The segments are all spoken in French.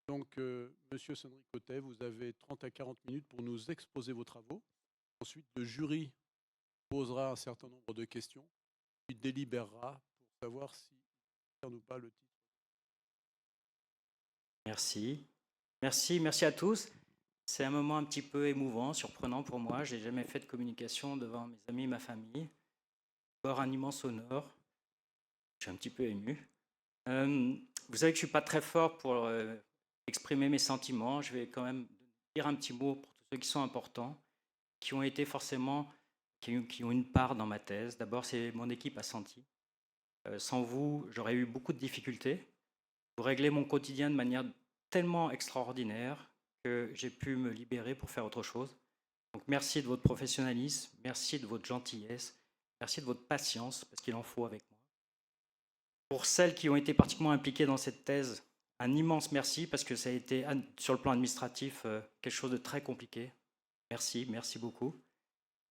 Donc, Monsieur Senri-Cotet, vous avez 30 à 40 minutes pour nous exposer vos travaux. Ensuite, le jury posera un certain nombre de questions, puis délibérera pour savoir si concerne ou pas le titre. Merci. Merci à tous. C'est un moment un petit peu émouvant, surprenant pour moi. Je n'ai jamais fait de communication devant mes amis et ma famille. Encore un immense honneur. Je suis un petit peu ému. Vous savez que je ne suis pas très fort pour exprimer mes sentiments. Je vais quand même dire un petit mot pour tous ceux qui sont importants, qui ont été forcément, qui ont une part dans ma thèse. D'abord, c'est mon équipe Assanti. Sans vous, j'aurais eu beaucoup de difficultés. Vous réglez mon quotidien de manière tellement extraordinaire que j'ai pu me libérer pour faire autre chose. Donc merci de votre professionnalisme, merci de votre gentillesse, merci de votre patience, parce qu'il en faut avec moi. Pour celles qui ont été particulièrement impliquées dans cette thèse, un immense merci, parce que ça a été, sur le plan administratif, quelque chose de très compliqué. Merci beaucoup.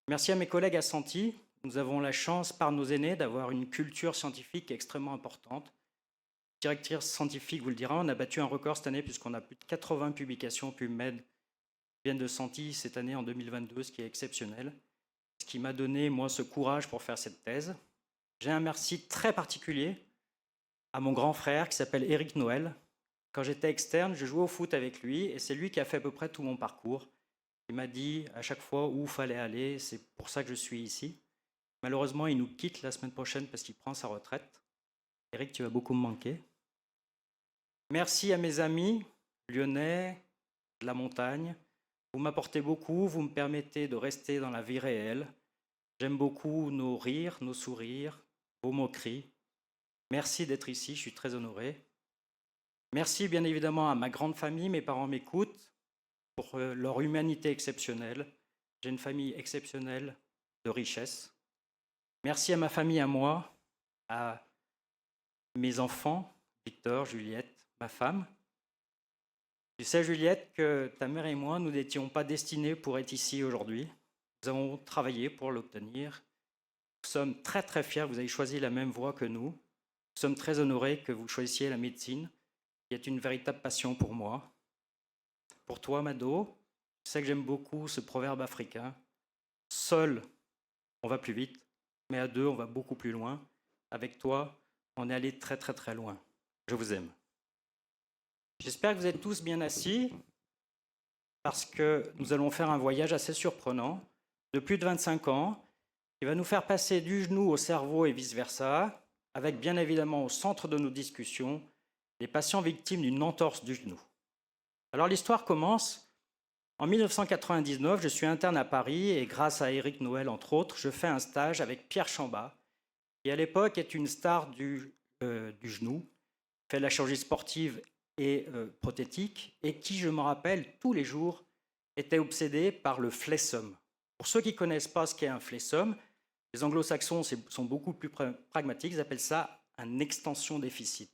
Merci à mes collègues Assanti. Nous avons la chance, par nos aînés, d'avoir une culture scientifique extrêmement importante. Directrice scientifique vous le dira, on a battu un record cette année puisqu'on a plus de 80 publications PubMed qui viennent de Santi cette année en 2022, ce qui est exceptionnel. Ce qui m'a donné, moi, ce courage pour faire cette thèse. J'ai un merci très particulier à mon grand frère qui s'appelle Éric Noël. Quand j'étais externe, je jouais au foot avec lui et c'est lui qui a fait à peu près tout mon parcours. Il m'a dit à chaque fois où il fallait aller, c'est pour ça que je suis ici. Malheureusement, il nous quitte la semaine prochaine parce qu'il prend sa retraite. Éric, tu vas beaucoup me manquer. Merci à mes amis lyonnais, de la montagne. Vous m'apportez beaucoup, vous me permettez de rester dans la vie réelle. J'aime beaucoup nos rires, nos sourires, vos moqueries. Merci d'être ici, je suis très honoré. Merci bien évidemment à ma grande famille, mes parents m'écoutent, pour leur humanité exceptionnelle. J'ai une famille exceptionnelle de richesse. Merci à ma famille, à moi, à mes enfants, Victor, Juliette, ma femme. Tu sais, Juliette, que ta mère et moi, nous n'étions pas destinés pour être ici aujourd'hui. Nous avons travaillé pour l'obtenir. Nous sommes très fiers, vous avez choisi la même voie que nous. Nous sommes très honorés que vous choisissiez la médecine, qui est une véritable passion pour moi. Pour toi, Mado, je sais que j'aime beaucoup ce proverbe africain. Seul, on va plus vite, mais à deux, on va beaucoup plus loin. Avec toi, on est allé très loin. Je vous aime. J'espère que vous êtes tous bien assis parce que nous allons faire un voyage assez surprenant de plus de 25 ans qui va nous faire passer du genou au cerveau et vice-versa, avec bien évidemment au centre de nos discussions les patients victimes d'une entorse du genou. Alors l'histoire commence en 1999, je suis interne à Paris et grâce à Éric Noël entre autres, je fais un stage avec Pierre Chambat, qui à l'époque est une star du genou, fait de la chirurgie sportive et prothétique, et qui, je me rappelle, tous les jours, était obsédé par le flessum. Pour ceux qui ne connaissent pas ce qu'est un flessum, les anglo-saxons sont beaucoup plus pragmatiques, ils appellent ça un extension déficit.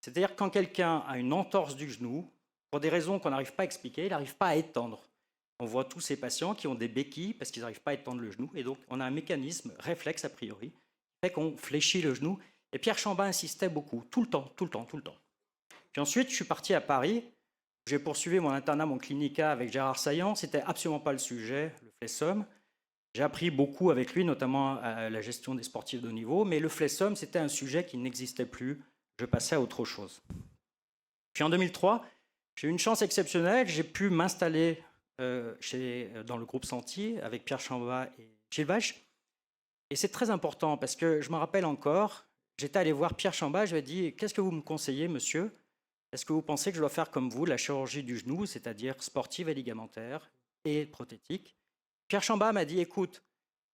C'est-à-dire quand quelqu'un a une entorse du genou, pour des raisons qu'on n'arrive pas à expliquer, il n'arrive pas à étendre. On voit tous ces patients qui ont des béquilles parce qu'ils n'arrivent pas à étendre le genou, et donc on a un mécanisme réflexe a priori, qui fait qu'on fléchit le genou, et Pierre Chambat insistait beaucoup, tout le temps. Puis ensuite, je suis parti à Paris. J'ai poursuivi mon internat, mon clinica avec Gérard Saillant. C'était absolument pas le sujet, le flessum. J'ai appris beaucoup avec lui, notamment à la gestion des sportifs de haut niveau. Mais le flessum, c'était un sujet qui n'existait plus. Je passais à autre chose. Puis en 2003, j'ai eu une chance exceptionnelle. J'ai pu m'installer dans le groupe Santi avec Pierre Chambat et Gilles Vache. Et c'est très important parce que je me rappelle encore, j'étais allé voir Pierre Chambat. Je lui ai dit, qu'est-ce que vous me conseillez, monsieur ? Est-ce que vous pensez que je dois faire comme vous, la chirurgie du genou, c'est-à-dire sportive et ligamentaire et prothétique ? Pierre Chambat m'a dit, écoute,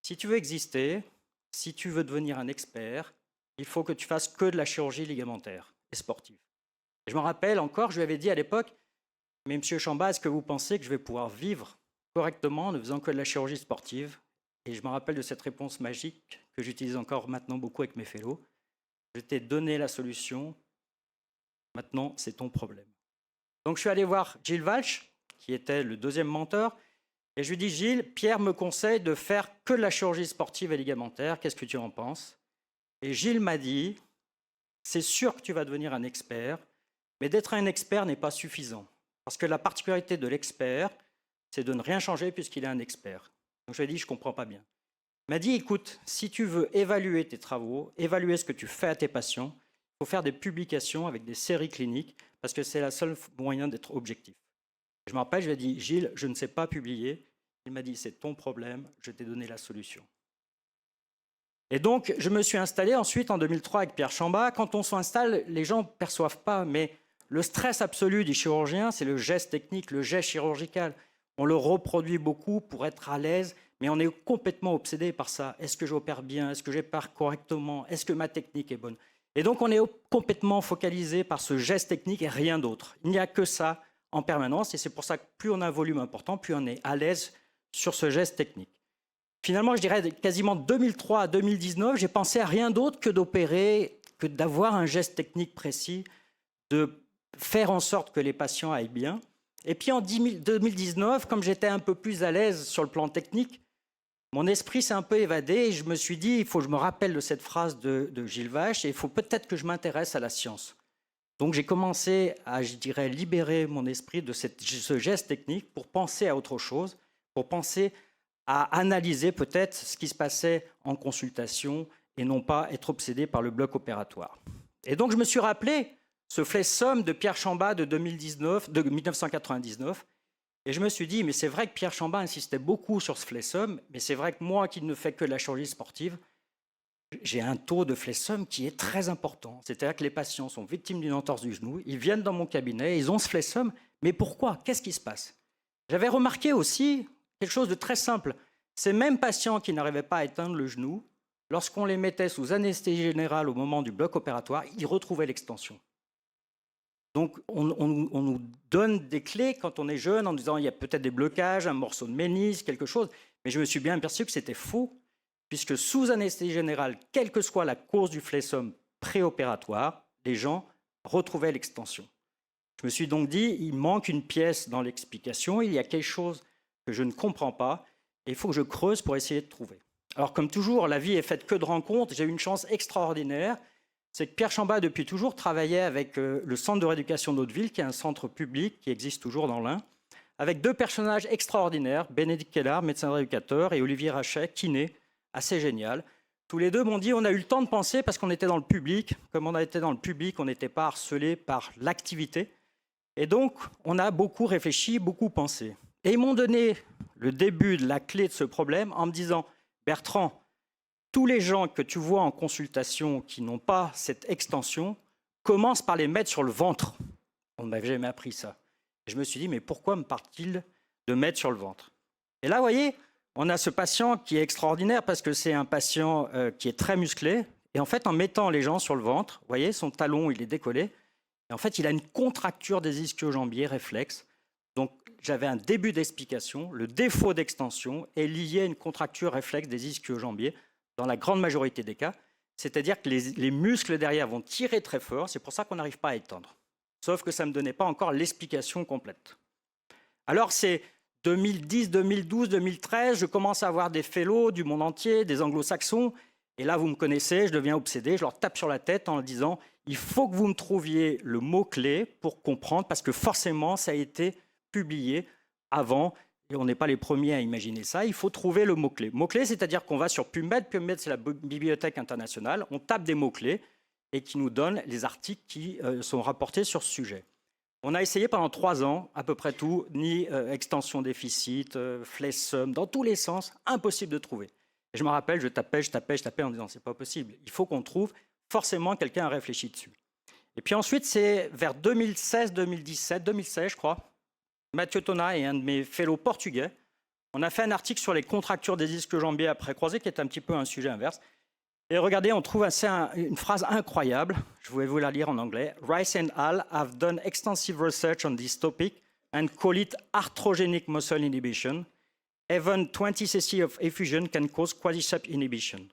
si tu veux exister, si tu veux devenir un expert, il faut que tu fasses que de la chirurgie ligamentaire et sportive. Et je me rappelle encore, je lui avais dit à l'époque, mais monsieur Chambat, est-ce que vous pensez que je vais pouvoir vivre correctement en ne faisant que de la chirurgie sportive ? Et je me rappelle de cette réponse magique que j'utilise encore maintenant beaucoup avec mes fellows. Je t'ai donné la solution. Maintenant, c'est ton problème. Donc, je suis allé voir Gilles Valch, qui était le deuxième mentor, et je lui dis, Gilles, Pierre me conseille de faire que de la chirurgie sportive et ligamentaire. Qu'est-ce que tu en penses ? Et Gilles m'a dit, c'est sûr que tu vas devenir un expert, Mais d'être un expert n'est pas suffisant. Parce que la particularité de l'expert, c'est de ne rien changer puisqu'il est un expert. Donc je lui ai dit, je ne comprends pas bien. Il m'a dit, écoute, si tu veux évaluer tes travaux, évaluer ce que tu fais à tes patients, il faut faire des publications avec des séries cliniques parce que c'est le seul moyen d'être objectif. Je me rappelle, je lui ai dit, Gilles, je ne sais pas publier. Il m'a dit, c'est ton problème, je t'ai donné la solution. Et donc, je me suis installé ensuite en 2003 avec Pierre Chamba. Quand on s'installe, les gens ne perçoivent pas, mais le stress absolu du chirurgien, c'est le geste technique, le geste chirurgical. On le reproduit beaucoup pour être à l'aise, mais on est complètement obsédé par ça. Est-ce que j'opère bien? Est-ce que j'opère correctement? Est-ce que ma technique est bonne? Et donc, on est complètement focalisé par ce geste technique et rien d'autre. Il n'y a que ça en permanence, et c'est pour ça que plus on a un volume important, plus on est à l'aise sur ce geste technique. Finalement, je dirais quasiment 2003 à 2019, j'ai pensé à rien d'autre que d'opérer, que d'avoir un geste technique précis, de faire en sorte que les patients aillent bien. Et puis en 2019, comme j'étais un peu plus à l'aise sur le plan technique, mon esprit s'est un peu évadé et je me suis dit, il faut que je me rappelle de cette phrase de Gilles Vache et il faut peut-être que je m'intéresse à la science. Donc j'ai commencé à, je dirais, libérer mon esprit de ce geste technique pour penser à autre chose, pour penser à analyser peut-être ce qui se passait en consultation et non pas être obsédé par le bloc opératoire. Et donc je me suis rappelé ce FLESSOM de Pierre Chamba de 1999 et je me suis dit, mais c'est vrai que Pierre Chamba insistait beaucoup sur ce FLESSOM, mais c'est vrai que moi qui ne fais que de la chirurgie sportive, j'ai un taux de FLESSOM qui est très important. C'est-à-dire que les patients sont victimes d'une entorse du genou, ils viennent dans mon cabinet, ils ont ce FLESSOM, mais pourquoi? Qu'est-ce qui se passe? J'avais remarqué aussi quelque chose de très simple. Ces mêmes patients qui n'arrivaient pas à éteindre le genou, lorsqu'on les mettait sous anesthésie générale au moment du bloc opératoire, ils retrouvaient l'extension. Donc on nous donne des clés quand on est jeune en disant il y a peut-être des blocages, un morceau de ménisque, quelque chose, mais je me suis bien aperçu que c'était faux, puisque sous anesthésie générale, quelle que soit la cause du FLESSOM préopératoire, les gens retrouvaient l'extension. Je me suis donc dit, il manque une pièce dans l'explication, il y a quelque chose que je ne comprends pas, et il faut que je creuse pour essayer de trouver. Alors comme toujours, la vie est faite que de rencontres, j'ai eu une chance extraordinaire, c'est que Pierre Chamba, depuis toujours, travaillait avec le Centre de rééducation d'Hauteville, qui est un centre public qui existe toujours dans l'Ain, avec deux personnages extraordinaires, Bénédicte Kellard, médecin rééducateur, et Olivier Rachet, kiné, assez génial. Tous les deux m'ont dit, on a eu le temps de penser parce qu'on était dans le public. Comme on a été dans le public, on n'était pas harcelé par l'activité. Et donc, on a beaucoup réfléchi, beaucoup pensé. Et ils m'ont donné le début de la clé de ce problème en me disant, Bertrand, tous les gens que tu vois en consultation qui n'ont pas cette extension, commence par les mettre sur le ventre. On ne m'avait jamais appris ça. Et je me suis dit, mais pourquoi me parle-t-il de mettre sur le ventre? Et là, vous voyez, on a ce patient qui est extraordinaire parce que c'est un patient qui est très musclé. Et en fait, en mettant les gens sur le ventre, vous voyez, son talon, il est décollé. Et en fait, il a une contracture des ischio-jambiers réflexe. Donc, j'avais un début d'explication. Le défaut d'extension est lié à une contracture réflexe des ischio-jambiers dans la grande majorité des cas. C'est-à-dire que les muscles derrière vont tirer très fort. C'est pour ça qu'on n'arrive pas à étendre. Sauf que ça ne me donnait pas encore l'explication complète. Alors, c'est 2010, 2012, 2013, je commence à avoir des fellows du monde entier, des anglo-saxons. Et là, vous me connaissez, je deviens obsédé. Je leur tape sur la tête en leur disant « Il faut que vous me trouviez le mot-clé pour comprendre, parce que forcément, ça a été publié avant. Et on n'est pas les premiers à imaginer ça. Il faut trouver le mot-clé. Mot-clé, c'est-à-dire qu'on va sur PubMed. PubMed, c'est la bibliothèque internationale. On tape des mots-clés et qui nous donnent les articles qui sont rapportés sur ce sujet. On a essayé pendant 3 ans, à peu près tout, ni extension déficit, FLESSOM, dans tous les sens, impossible de trouver. Et je me rappelle, je tapais en disant, c'est pas possible. Il faut qu'on trouve, forcément, quelqu'un a réfléchi dessus. Et puis ensuite, c'est vers 2016, 2016, je crois, Mathieu Tona et un de mes fellows portugais, on a fait un article sur les contractures des ischio-jambiers après croisés, qui est un petit peu un sujet inverse. Et regardez, on trouve une phrase incroyable. Je vais vous la lire en anglais. Rice and al. Have done extensive research on this topic and call it arthrogenic muscle inhibition. Even 20 cc of effusion can cause quadriceps inhibition.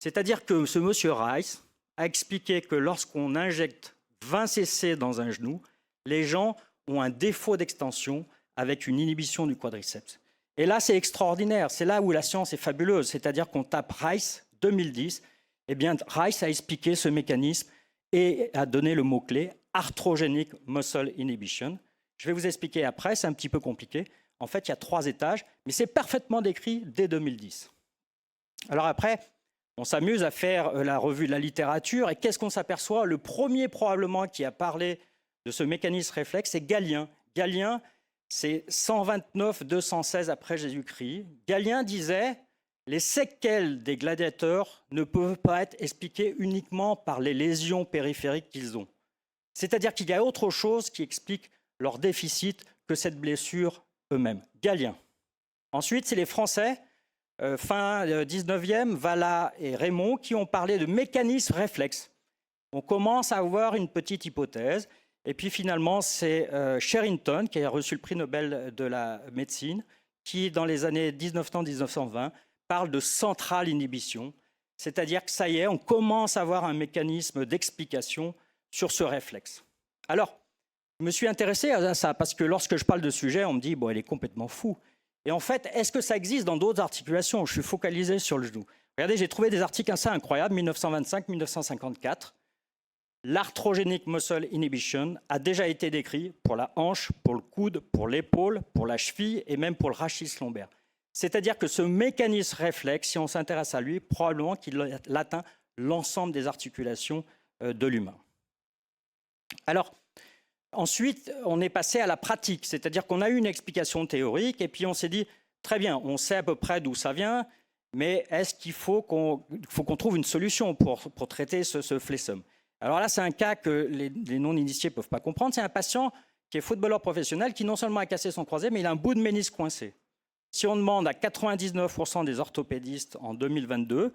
C'est-à-dire que ce monsieur Rice a expliqué que lorsqu'on injecte 20 cc dans un genou, les gens ont un défaut d'extension avec une inhibition du quadriceps. Et là, c'est extraordinaire. C'est là où la science est fabuleuse. C'est-à-dire qu'on tape Rice 2010. Eh bien, Rice a expliqué ce mécanisme et a donné le mot-clé arthrogenic muscle inhibition. Je vais vous expliquer après, c'est un petit peu compliqué. En fait, il y a 3 étages, mais c'est parfaitement décrit dès 2010. Alors après, on s'amuse à faire la revue de la littérature, et qu'est-ce qu'on s'aperçoit? Le premier probablement qui a parlé de ce mécanisme réflexe, c'est Galien. Galien, c'est 129-216 après Jésus-Christ. Galien disait « Les séquelles des gladiateurs ne peuvent pas être expliquées uniquement par les lésions périphériques qu'ils ont. C'est-à-dire qu'il y a autre chose qui explique leur déficit que cette blessure eux-mêmes. » Galien. Ensuite, c'est les Français, fin 19e, Vallat et Raymond, qui ont parlé de mécanisme réflexe. On commence à avoir une petite hypothèse. Et puis finalement, c'est Sherrington, qui a reçu le prix Nobel de la médecine, qui, dans les années 1900-1920, parle de centrale inhibition. C'est-à-dire que ça y est, on commence à avoir un mécanisme d'explication sur ce réflexe. Alors, je me suis intéressé à ça, parce que lorsque je parle de sujet, on me dit « bon, elle est complètement fou ». Et en fait, est-ce que ça existe dans d'autres articulations? Je suis focalisé sur le genou. Regardez, j'ai trouvé des articles assez incroyables, 1925-1954. L'arthrogenic muscle inhibition a déjà été décrit pour la hanche, pour le coude, pour l'épaule, pour la cheville et même pour le rachis lombaire. C'est-à-dire que ce mécanisme réflexe, si on s'intéresse à lui, probablement qu'il atteint l'ensemble des articulations de l'humain. Alors, ensuite, on est passé à la pratique, c'est-à-dire qu'on a eu une explication théorique et puis on s'est dit, très bien, on sait à peu près d'où ça vient, mais est-ce qu'il faut qu'on trouve une solution pour traiter ce flessum? Alors là, c'est un cas que les non-initiés ne peuvent pas comprendre. C'est un patient qui est footballeur professionnel qui non seulement a cassé son croisé, mais il a un bout de ménisque coincé. Si on demande à 99% des orthopédistes en 2022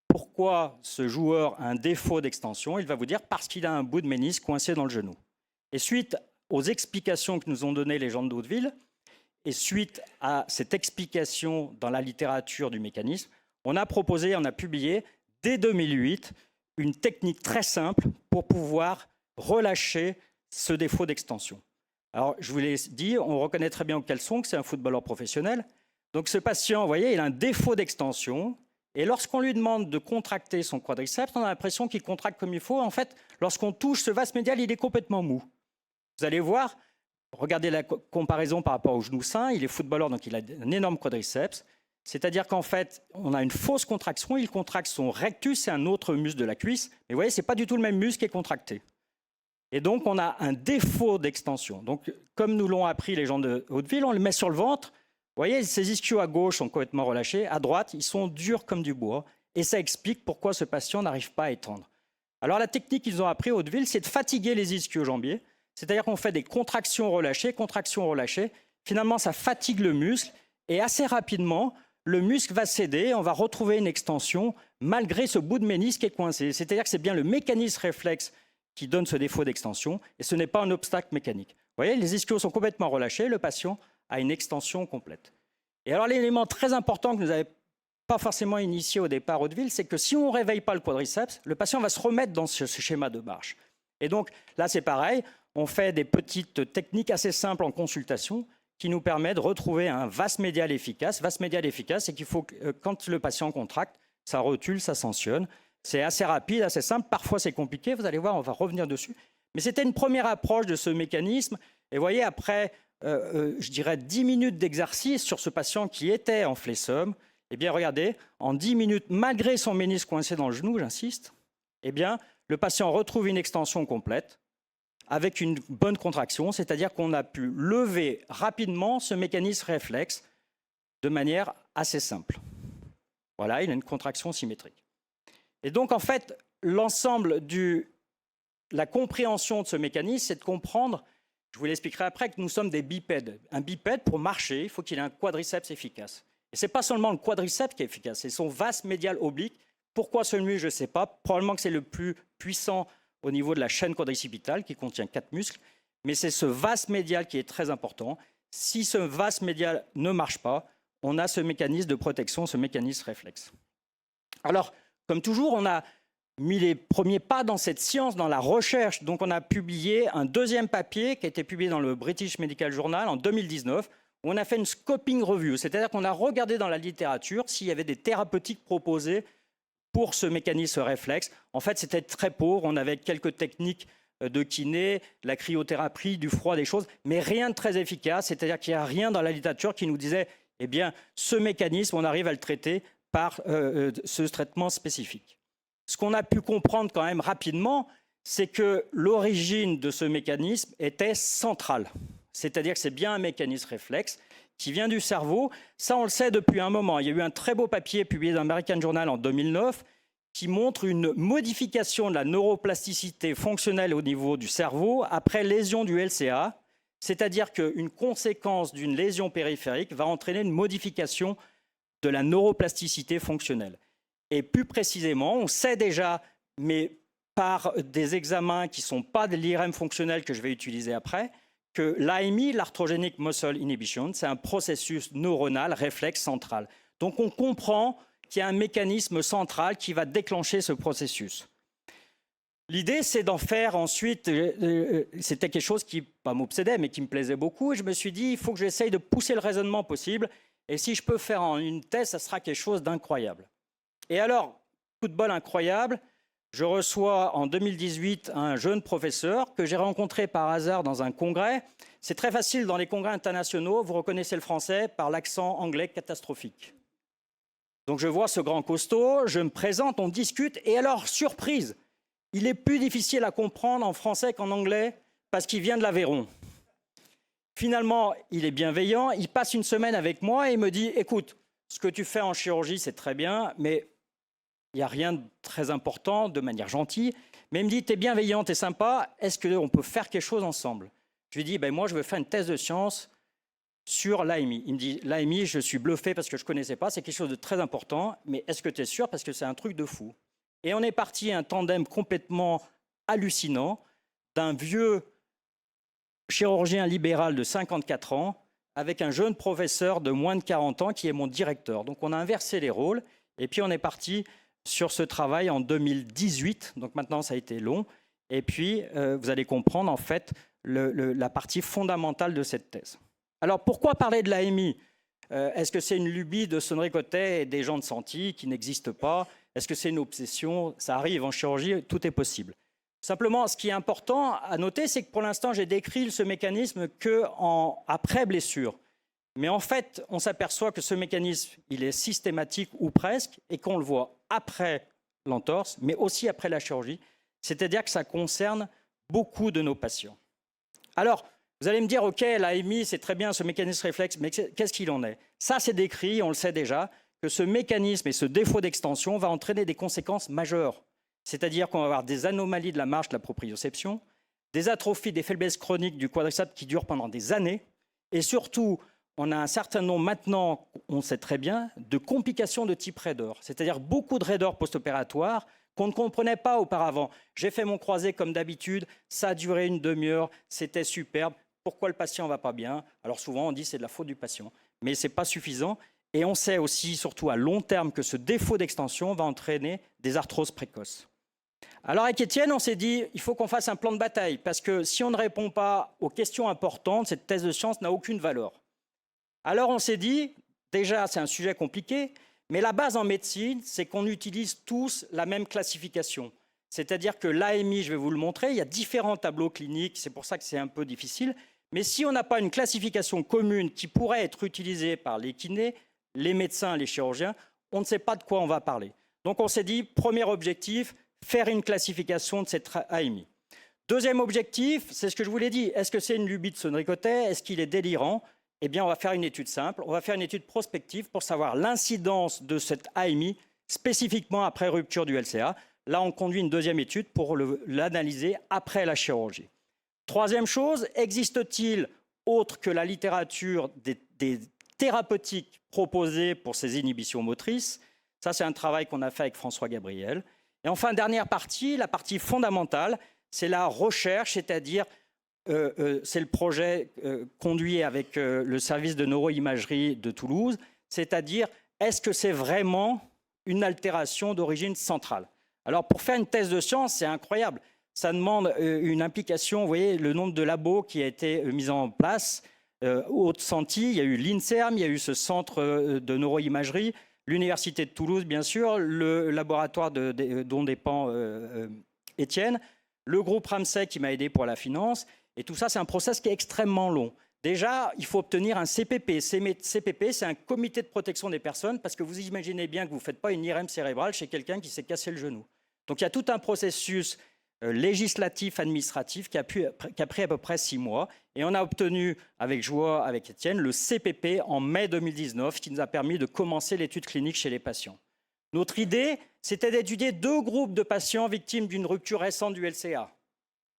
pourquoi ce joueur a un défaut d'extension, il va vous dire parce qu'il a un bout de ménisque coincé dans le genou. Et suite aux explications que nous ont données les gens de Hauteville, et suite à cette explication dans la littérature du mécanisme, on a proposé, on a publié dès 2008 une technique très simple pour pouvoir relâcher ce défaut d'extension. Alors, je vous l'ai dit, on reconnaît très bien au caleçon que c'est un footballeur professionnel. Donc, ce patient, vous voyez, il a un défaut d'extension. Et lorsqu'on lui demande de contracter son quadriceps, on a l'impression qu'il contracte comme il faut. En fait, lorsqu'on touche ce vaste médial, il est complètement mou. Vous allez voir, regardez la comparaison par rapport au genou sain. Il est footballeur, donc il a un énorme quadriceps. C'est-à-dire qu'en fait, on a une fausse contraction. Il contracte son rectus, c'est un autre muscle de la cuisse. Mais vous voyez, ce n'est pas du tout le même muscle qui est contracté. Et donc, on a un défaut d'extension. Donc, comme nous l'ont appris les gens de Hauteville, on le met sur le ventre. Vous voyez, ces ischios à gauche sont complètement relâchés. À droite, ils sont durs comme du bois. Et ça explique pourquoi ce patient n'arrive pas à étendre. Alors, la technique qu'ils ont appris à Hauteville, c'est de fatiguer les ischio-jambiers. C'est-à-dire qu'on fait des contractions relâchées. Finalement, ça fatigue le muscle. Et assez rapidement, le muscle va céder, on va retrouver une extension malgré ce bout de ménisque qui est coincé. C'est-à-dire que c'est bien le mécanisme réflexe qui donne ce défaut d'extension et ce n'est pas un obstacle mécanique. Vous voyez, les ischios sont complètement relâchés, le patient a une extension complète. Et alors l'élément très important que nous n'avons pas forcément initié au départ à Hauteville, c'est que si on ne réveille pas le quadriceps, le patient va se remettre dans ce schéma de marche. Et donc là c'est pareil, on fait des petites techniques assez simples en consultation qui nous permet de retrouver un vaste médial efficace. Vaste médial efficace, c'est qu'il faut que quand le patient contracte, ça rotule, ça tensionne. C'est assez rapide, assez simple. Parfois, c'est compliqué. Vous allez voir, on va revenir dessus. Mais c'était une première approche de ce mécanisme. Et vous voyez, après, je dirais 10 minutes d'exercice sur ce patient qui était en flessum, eh bien, regardez, en 10 minutes, malgré son ménisque coincé dans le genou, j'insiste, eh bien, le patient retrouve une extension complète, avec une bonne contraction, c'est-à-dire qu'on a pu lever rapidement ce mécanisme réflexe de manière assez simple. Voilà, il a une contraction symétrique. Et donc, en fait, l'ensemble de la compréhension de ce mécanisme, c'est de comprendre, je vous l'expliquerai après, que nous sommes des bipèdes. Un bipède, pour marcher, il faut qu'il ait un quadriceps efficace. Et ce n'est pas seulement le quadriceps qui est efficace, c'est son vaste médial oblique. Pourquoi celui, je ne sais pas. Probablement que c'est le plus puissant au niveau de la chaîne quadricipitale qui contient 4 muscles, mais c'est ce vaste médial qui est très important. Si ce vaste médial ne marche pas, on a ce mécanisme de protection, ce mécanisme réflexe. Alors, comme toujours, on a mis les premiers pas dans cette science, dans la recherche. Donc, on a publié un deuxième papier qui a été publié dans le British Medical Journal en 2019, où on a fait une scoping review, c'est-à-dire qu'on a regardé dans la littérature s'il y avait des thérapeutiques proposées pour ce mécanisme réflexe. En fait, c'était très pauvre. On avait quelques techniques de kiné, la cryothérapie, du froid, des choses, mais rien de très efficace. C'est-à-dire qu'il n'y a rien dans la littérature qui nous disait, eh bien, ce mécanisme, on arrive à le traiter par ce traitement spécifique. Ce qu'on a pu comprendre quand même rapidement, c'est que l'origine de ce mécanisme était centrale. C'est-à-dire que c'est bien un mécanisme réflexe qui vient du cerveau. Ça, on le sait depuis un moment. Il y a eu un très beau papier publié dans American Journal en 2009 qui montre une modification de la neuroplasticité fonctionnelle au niveau du cerveau après lésion du LCA. C'est-à-dire qu'une conséquence d'une lésion périphérique va entraîner une modification de la neuroplasticité fonctionnelle. Et plus précisément, on sait déjà, mais par des examens qui ne sont pas de l'IRM fonctionnel que je vais utiliser après, que l'AMI, l'Arthrogenic Muscle Inhibition, c'est un processus neuronal réflexe central. Donc on comprend qu'il y a un mécanisme central qui va déclencher ce processus. L'idée, c'est d'en faire ensuite, c'était quelque chose qui pas m'obsédait, mais qui me plaisait beaucoup, et je me suis dit, il faut que j'essaye de pousser le raisonnement possible, et si je peux faire en une thèse, ça sera quelque chose d'incroyable. Et alors, coup de bol incroyable, je reçois en 2018 un jeune professeur que j'ai rencontré par hasard dans un congrès. C'est très facile dans les congrès internationaux, vous reconnaissez le français par l'accent anglais catastrophique. Donc je vois ce grand costaud, je me présente, on discute, et alors, surprise, il est plus difficile à comprendre en français qu'en anglais parce qu'il vient de l'Aveyron. Finalement, il est bienveillant, il passe une semaine avec moi et il me dit « Écoute, ce que tu fais en chirurgie, c'est très bien, mais il n'y a rien de très important, de manière gentille. » Mais il me dit « T'es bienveillant, t'es sympa, est-ce qu'on peut faire quelque chose ensemble ?» Je lui dis « Moi, je veux faire une thèse de science sur l'AMI. » Il me dit « L'AMI, je suis bluffé parce que je ne connaissais pas, c'est quelque chose de très important, mais est-ce que tu es sûr parce que c'est un truc de fou ?» Et on est parti un tandem complètement hallucinant d'un vieux chirurgien libéral de 54 ans avec un jeune professeur de moins de 40 ans qui est mon directeur. Donc on a inversé les rôles et puis on est parti sur ce travail en 2018. Donc maintenant ça a été long. Et puis vous allez comprendre en fait la partie fondamentale de cette thèse. Alors pourquoi parler de l'AMI ? Est-ce que c'est une lubie de Sonnery Cotet et des gens de Santi qui n'existent pas ? Est-ce que c'est une obsession ? Ça arrive en chirurgie, tout est possible. Simplement, ce qui est important à noter, c'est que pour l'instant, j'ai décrit ce mécanisme qu'après blessure. Mais en fait, on s'aperçoit que ce mécanisme, il est systématique ou presque, et qu'on le voit après l'entorse, mais aussi après la chirurgie. C'est-à-dire que ça concerne beaucoup de nos patients. Alors, vous allez me dire, OK, l'AMI, c'est très bien ce mécanisme réflexe, mais qu'est-ce qu'il en est ? Ça, c'est décrit, on le sait déjà, que ce mécanisme et ce défaut d'extension va entraîner des conséquences majeures. C'est-à-dire qu'on va avoir des anomalies de la marche de la proprioception, des atrophies, des faiblesses chroniques du quadriceps qui durent pendant des années, et surtout, on a un certain nombre maintenant, on sait très bien, de complications de type raideur, c'est-à-dire beaucoup de raideurs post-opératoires qu'on ne comprenait pas auparavant. J'ai fait mon croisé comme d'habitude, ça a duré une demi-heure, c'était superbe. Pourquoi le patient ne va pas bien ? Alors souvent, on dit que c'est de la faute du patient, mais ce n'est pas suffisant. Et on sait aussi, surtout à long terme, que ce défaut d'extension va entraîner des arthroses précoces. Alors avec Étienne, on s'est dit, il faut qu'on fasse un plan de bataille, parce que si on ne répond pas aux questions importantes, cette thèse de science n'a aucune valeur. Alors on s'est dit, déjà c'est un sujet compliqué, mais la base en médecine, c'est qu'on utilise tous la même classification. C'est-à-dire que l'AMI, je vais vous le montrer, il y a différents tableaux cliniques, c'est pour ça que c'est un peu difficile, mais si on n'a pas une classification commune qui pourrait être utilisée par les kinés, les médecins, les chirurgiens, on ne sait pas de quoi on va parler. Donc on s'est dit, premier objectif, faire une classification de cette AMI. Deuxième objectif, c'est ce que je vous l'ai dit, est-ce que c'est une lubie de Sonnery Cotet ? Est-ce qu'il est délirant ? Eh bien, on va faire une étude simple, on va faire une étude prospective pour savoir l'incidence de cette AMI spécifiquement après rupture du LCA. Là, on conduit une deuxième étude pour l'analyser après la chirurgie. Troisième chose, existe-t-il, autre que la littérature, des thérapeutiques proposées pour ces inhibitions motrices ? Ça, c'est un travail qu'on a fait avec François Gabriel. Et enfin, dernière partie, la partie fondamentale, c'est la recherche, c'est-à-dire, c'est le projet conduit avec le service de neuroimagerie de Toulouse, c'est-à-dire, est-ce que c'est vraiment une altération d'origine centrale ? Alors, pour faire une thèse de science, c'est incroyable. Ça demande une implication, vous voyez, le nombre de labos qui a été mis en place. Haute-Santi, il y a eu l'INSERM, il y a eu ce centre de neuroimagerie, l'Université de Toulouse, bien sûr, le laboratoire dont dépend Étienne. le groupe Ramsay qui m'a aidé pour la finance. Et tout ça, c'est un process qui est extrêmement long. Déjà, il faut obtenir un CPP. CPP, c'est un comité de protection des personnes, parce que vous imaginez bien que vous ne faites pas une IRM cérébrale chez quelqu'un qui s'est cassé le genou. Donc il y a tout un processus législatif, administratif, qui a pris à peu près 6 mois. Et on a obtenu, avec joie, avec Étienne, le CPP en mai 2019, qui nous a permis de commencer l'étude clinique chez les patients. Notre idée, c'était d'étudier 2 groupes de patients victimes d'une rupture récente du LCA.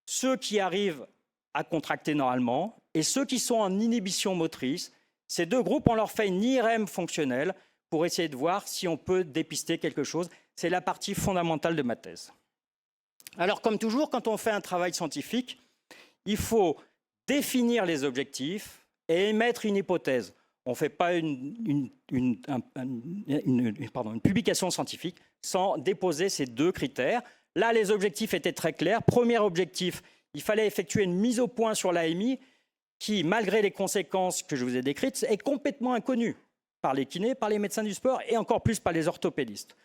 Ceux qui arrivent à contracter normalement et ceux qui sont en inhibition motrice. Ces 2 groupes, on leur fait une IRM fonctionnelle pour essayer de voir si on peut dépister quelque chose. C'est la partie fondamentale de ma thèse. Alors, comme toujours, quand on fait un travail scientifique, il faut définir les objectifs et émettre une hypothèse. On ne fait pas une publication scientifique sans déposer ces 2 critères. Là, les objectifs étaient très clairs. Premier objectif, il fallait effectuer une mise au point sur l'AMI qui, malgré les conséquences que je vous ai décrites, est complètement inconnue par les kinés, par les médecins du sport et encore plus par les orthopédistes.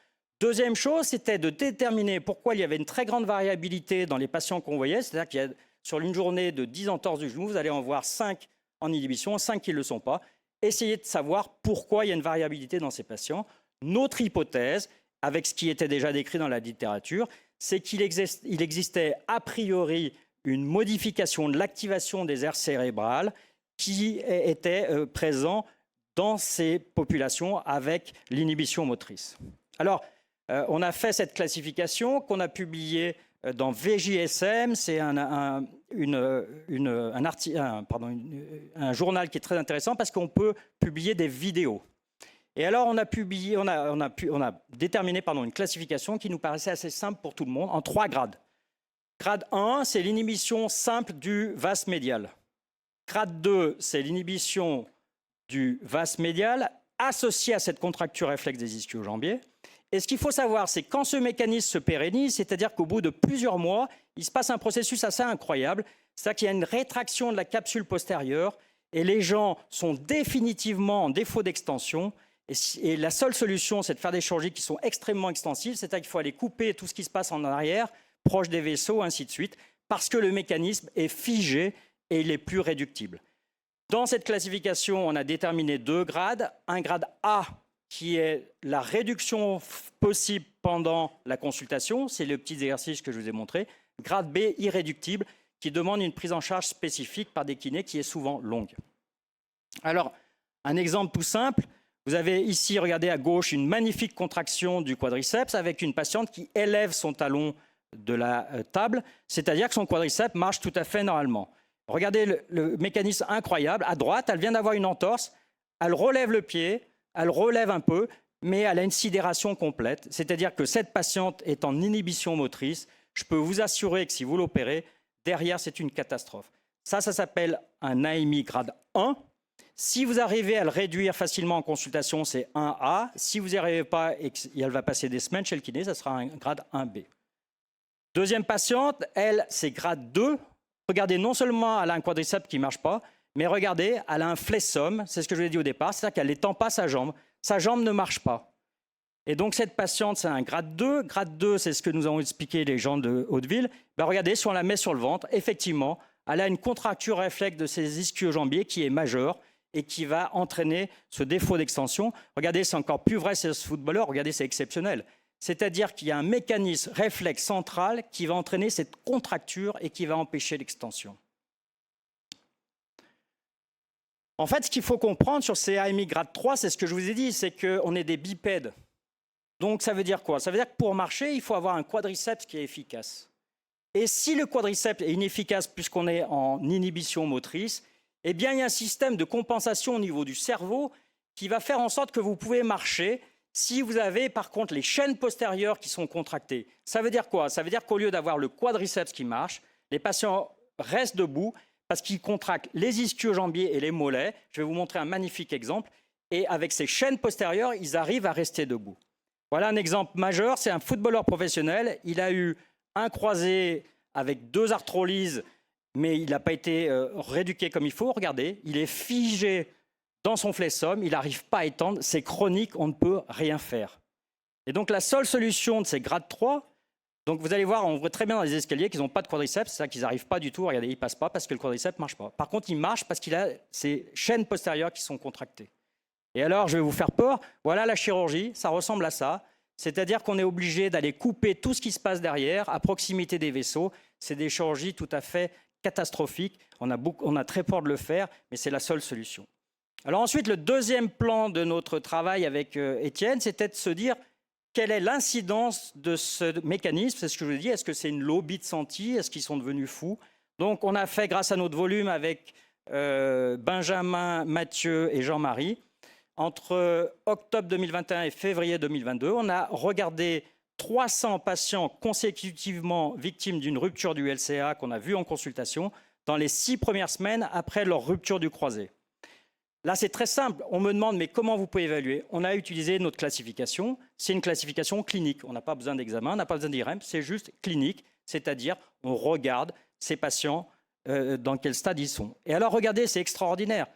Deuxième chose, c'était de déterminer pourquoi il y avait une très grande variabilité dans les patients qu'on voyait. C'est-à-dire qu'il y a, sur une journée de 10 entorses du genou, vous allez en voir 5 en inhibition, 5 qui ne le sont pas. Essayez de savoir pourquoi il y a une variabilité dans ces patients. Notre hypothèse, avec ce qui était déjà décrit dans la littérature, c'est qu'il existait a priori une modification de l'activation des aires cérébrales qui était présent dans ces populations avec l'inhibition motrice. Alors, on a fait cette classification qu'on a publiée dans VJSM. C'est un journal qui est très intéressant parce qu'on peut publier des vidéos. Et alors, on a déterminé une classification qui nous paraissait assez simple pour tout le monde, en 3 grades. Grade 1, c'est l'inhibition simple du vas médial. Grade 2, c'est l'inhibition du vas médial associée à cette contracture réflexe des ischio-jambiers. Et ce qu'il faut savoir, c'est quand ce mécanisme se pérennise, c'est-à-dire qu'au bout de plusieurs mois, il se passe un processus assez incroyable. C'est-à-dire qu'il y a une rétraction de la capsule postérieure et les gens sont définitivement en défaut d'extension. Et la seule solution, c'est de faire des chirurgies qui sont extrêmement extensives, c'est-à-dire qu'il faut aller couper tout ce qui se passe en arrière, proche des vaisseaux, ainsi de suite, parce que le mécanisme est figé et il n'est plus réductible. Dans cette classification, on a déterminé 2 grades. Un grade A, qui est la réduction possible pendant la consultation, c'est le petit exercice que je vous ai montré. Grade B, irréductible, qui demande une prise en charge spécifique par des kinés qui est souvent longue. Alors, un exemple tout simple, vous avez ici, regardez à gauche, une magnifique contraction du quadriceps avec une patiente qui élève son talon de la table, c'est-à-dire que son quadriceps marche tout à fait normalement. Regardez le mécanisme incroyable. À droite, elle vient d'avoir une entorse, elle relève le pied, elle relève un peu, mais elle a une sidération complète. C'est-à-dire que cette patiente est en inhibition motrice. Je peux vous assurer que si vous l'opérez, derrière, c'est une catastrophe. Ça s'appelle un AMI grade 1. Si vous arrivez à le réduire facilement en consultation, c'est 1A. Si vous n'y arrivez pas et qu'elle va passer des semaines chez le kiné, ça sera un grade 1B. Deuxième patiente, elle, c'est grade 2. Regardez, non seulement elle a un quadriceps qui ne marche pas, mais regardez, elle a un flessum, c'est ce que je vous ai dit au départ, c'est-à-dire qu'elle n'étend pas sa jambe ne marche pas. Et donc cette patiente, c'est un grade 2. Grade 2, c'est ce que nous avons expliqué les gens de Hauteville. Regardez, si on la met sur le ventre, effectivement, elle a une contracture réflexe de ses ischio-jambiers qui est majeure et qui va entraîner ce défaut d'extension. Regardez, c'est encore plus vrai chez ce footballeur, regardez, c'est exceptionnel. C'est-à-dire qu'il y a un mécanisme réflexe central qui va entraîner cette contracture et qui va empêcher l'extension. En fait, ce qu'il faut comprendre sur ces AMI grade 3, c'est ce que je vous ai dit, c'est qu'on est des bipèdes. Donc ça veut dire quoi? Ça veut dire que pour marcher, il faut avoir un quadriceps qui est efficace. Et si le quadriceps est inefficace puisqu'on est en inhibition motrice, eh bien il y a un système de compensation au niveau du cerveau qui va faire en sorte que vous pouvez marcher si vous avez par contre les chaînes postérieures qui sont contractées. Ça veut dire quoi? Ça veut dire qu'au lieu d'avoir le quadriceps qui marche, les patients restent debout parce qu'ils contractent les ischio-jambiers et les mollets. Je vais vous montrer un magnifique exemple. Et avec ces chaînes postérieures, ils arrivent à rester debout. Voilà un exemple majeur, c'est un footballeur professionnel. Il a eu un croisé avec 2 arthrolyses, mais il n'a pas été rééduqué comme il faut. Regardez, il est figé dans son flessum, il n'arrive pas à étendre, c'est chronique, on ne peut rien faire. Et donc la seule solution de ces grades 3, Donc vous allez voir, on voit très bien dans les escaliers qu'ils n'ont pas de quadriceps, c'est ça qu'ils n'arrivent pas du tout. Regardez, ils ne passent pas parce que le quadriceps ne marche pas. Par contre, il marche parce qu'il a ses chaînes postérieures qui sont contractées. Et alors, je vais vous faire peur. Voilà la chirurgie, ça ressemble à ça. C'est-à-dire qu'on est obligé d'aller couper tout ce qui se passe derrière, à proximité des vaisseaux. C'est des chirurgies tout à fait catastrophiques. On a très peur de le faire, mais c'est la seule solution. Alors ensuite, le deuxième plan de notre travail avec Étienne, c'était de se dire quelle est l'incidence de ce mécanisme. C'est ce que je vous dis. Est-ce que c'est une lobby de Santi? Est-ce qu'ils sont devenus fous? Donc on a fait, grâce à notre volume avec Benjamin, Mathieu et Jean-Marie, entre octobre 2021 et février 2022, on a regardé 300 patients consécutivement victimes d'une rupture du LCA qu'on a vu en consultation dans les 6 premières semaines après leur rupture du croisé. Là, c'est très simple. On me demande, mais comment vous pouvez évaluer? On a utilisé notre classification. C'est une classification clinique. On n'a pas besoin d'examen, on n'a pas besoin d'IRM. C'est juste clinique, c'est-à-dire on regarde ces patients dans quel stade ils sont. Et alors, regardez, c'est extraordinaire.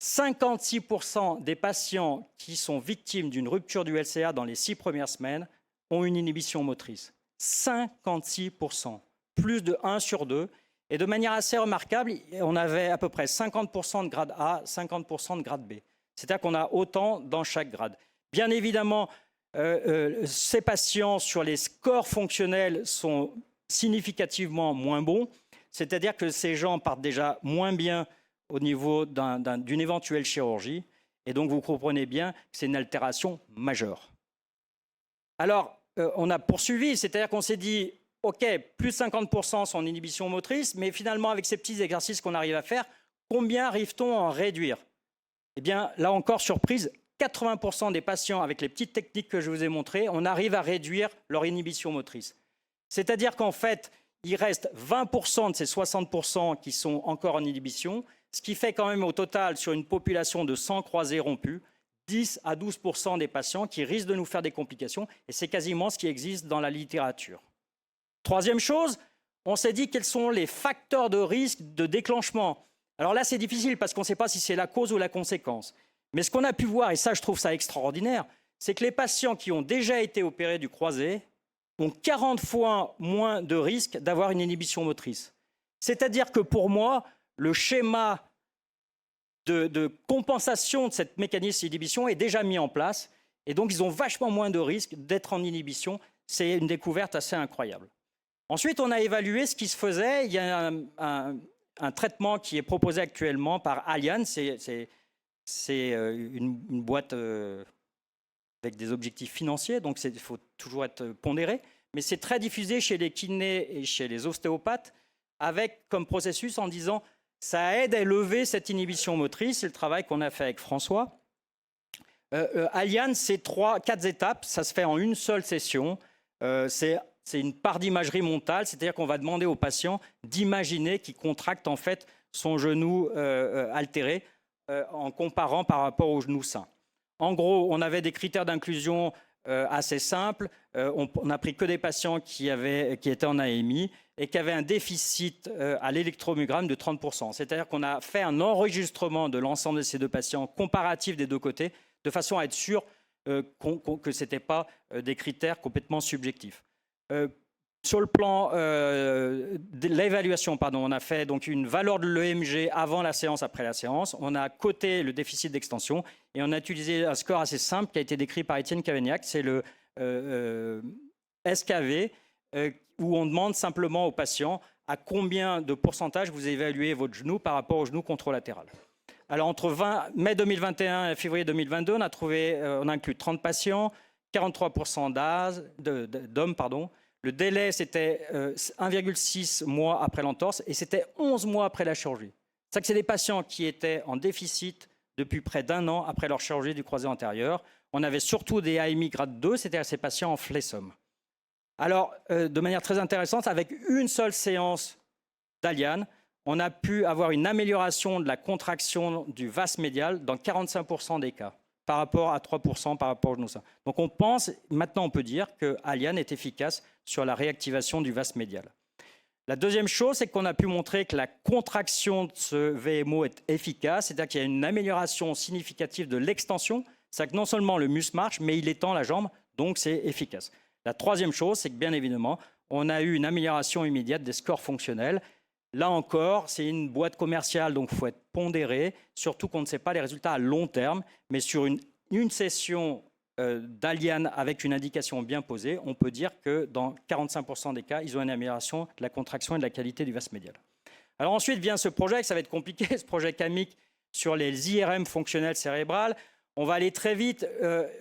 56% des patients qui sont victimes d'une rupture du LCA dans les 6 premières semaines ont une inhibition motrice. 56%, plus de 1 sur 2. Et de manière assez remarquable, on avait à peu près 50% de grade A, 50% de grade B. C'est-à-dire qu'on a autant dans chaque grade. Bien évidemment, ces patients sur les scores fonctionnels sont significativement moins bons. C'est-à-dire que ces gens partent déjà moins bien au niveau d'une éventuelle chirurgie. Et donc, vous comprenez bien que c'est une altération majeure. Alors, on a poursuivi, c'est-à-dire qu'on s'est dit, OK, plus 50% sont en inhibition motrice, mais finalement, avec ces petits exercices qu'on arrive à faire, combien arrive-t-on à en réduire? Eh bien, là encore, surprise, 80% des patients, avec les petites techniques que je vous ai montrées, on arrive à réduire leur inhibition motrice. C'est-à-dire qu'en fait, il reste 20% de ces 60% qui sont encore en inhibition, ce qui fait quand même au total, sur une population de 100 croisés rompus, 10 à 12% des patients qui risquent de nous faire des complications, et c'est quasiment ce qui existe dans la littérature. Troisième chose, on s'est dit quels sont les facteurs de risque de déclenchement. Alors là, c'est difficile parce qu'on ne sait pas si c'est la cause ou la conséquence. Mais ce qu'on a pu voir, et ça je trouve ça extraordinaire, c'est que les patients qui ont déjà été opérés du croisé ont 40 fois moins de risque d'avoir une inhibition motrice. C'est-à-dire que pour moi, le schéma de compensation de cette mécanisme d'inhibition est déjà mis en place. Et donc, ils ont vachement moins de risque d'être en inhibition. C'est une découverte assez incroyable. Ensuite, on a évalué ce qui se faisait. Il y a un traitement qui est proposé actuellement par Alian. C'est une boîte avec des objectifs financiers, donc il faut toujours être pondéré. Mais c'est très diffusé chez les kinés et chez les ostéopathes, avec comme processus en disant ça aide à lever cette inhibition motrice. C'est le travail qu'on a fait avec François. Alian, c'est 4 étapes. Ça se fait en une seule session. C'est une part d'imagerie montale, c'est-à-dire qu'on va demander au patient d'imaginer qu'il contracte en fait son genou altéré en comparant par rapport au genou sain. En gros, on avait des critères d'inclusion assez simples. On n'a pris que des patients qui étaient en AMI et qui avaient un déficit à l'électromyogramme de 30%. C'est-à-dire qu'on a fait un enregistrement de l'ensemble de ces 2 patients, comparatif des 2 côtés, de façon à être sûr que ce n'était pas des critères complètement subjectifs. Sur le plan de l'évaluation, on a fait donc une valeur de l'EMG avant la séance, après la séance. On a coté le déficit d'extension et on a utilisé un score assez simple qui a été décrit par Étienne Cavagnac. C'est le SKV, où on demande simplement aux patients à combien de pourcentage vous évaluez votre genou par rapport au genou contralatéral. Alors, entre mai 2021 et février 2022, on a inclus 30 patients, 43% d'hommes. Le délai, c'était 1,6 mois après l'entorse et c'était 11 mois après la chirurgie. C'est-à-dire que c'est des patients qui étaient en déficit depuis près d'1 an après leur chirurgie du croisé antérieur. On avait surtout des AMI grade 2, c'est-à-dire ces patients en flessum. Alors, de manière très intéressante, avec une seule séance d'Alian, on a pu avoir une amélioration de la contraction du vas médial dans 45% des cas, par rapport à 3% par rapport au genou sain. Donc on pense, maintenant on peut dire que Alian est efficace sur la réactivation du vas médial. La deuxième chose, c'est qu'on a pu montrer que la contraction de ce VMO est efficace, c'est-à-dire qu'il y a une amélioration significative de l'extension, c'est-à-dire que non seulement le muscle marche, mais il étend la jambe, donc c'est efficace. La troisième chose, c'est que bien évidemment, on a eu une amélioration immédiate des scores fonctionnels. Là encore, c'est une boîte commerciale, donc il faut être pondéré, surtout qu'on ne sait pas les résultats à long terme, mais sur une session d'Aliane avec une indication bien posée, on peut dire que dans 45% des cas, ils ont une amélioration de la contraction et de la qualité du vaste médial. Alors ensuite vient ce projet, ça va être compliqué, ce projet CAMIC sur les IRM fonctionnels cérébrales. On va aller très vite.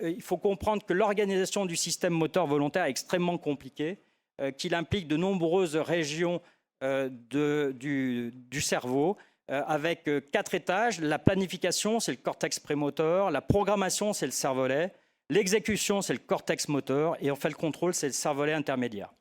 Il faut comprendre que l'organisation du système moteur volontaire est extrêmement compliquée, qu'il implique de nombreuses régions du cerveau, avec 4 étages. La planification, c'est le cortex prémoteur. La programmation, c'est le cervelet. L'exécution, c'est le cortex moteur. Et enfin, le contrôle, c'est le cervelet intermédiaire.